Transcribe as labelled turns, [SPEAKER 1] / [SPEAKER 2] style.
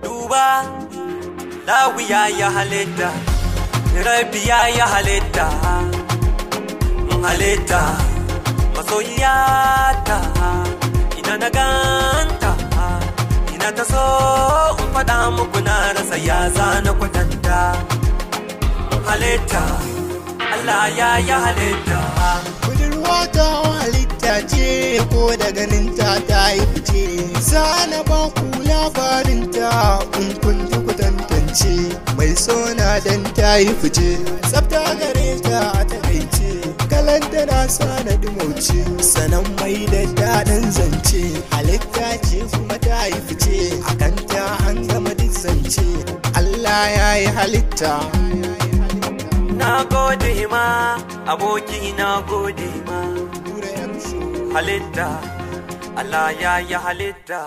[SPEAKER 1] Duba lawiya ya halitta, rabiya ya halitta, halitta masoyiyata. Ina na ganta, ina ta so in faɗa muku na rasa ya zana kwatanta. Halitta Allah ya halitta.
[SPEAKER 2] Budurwa ta halitta ce, ko da ganinta ta yi fice. Sana ba ku labarinta in kun ji ku tantance. Mai sona dan ta yi fice, tsafta gare ta a takaice. Kalanta na sana dumauce, sanan mai da daɗin zance. Halitta ce kuma ta yi fice, a kanta an gama duk zance. Allah ya yi halitta.
[SPEAKER 1] Na gode ma aboki, na gode ma halitta, Allah ya halitta.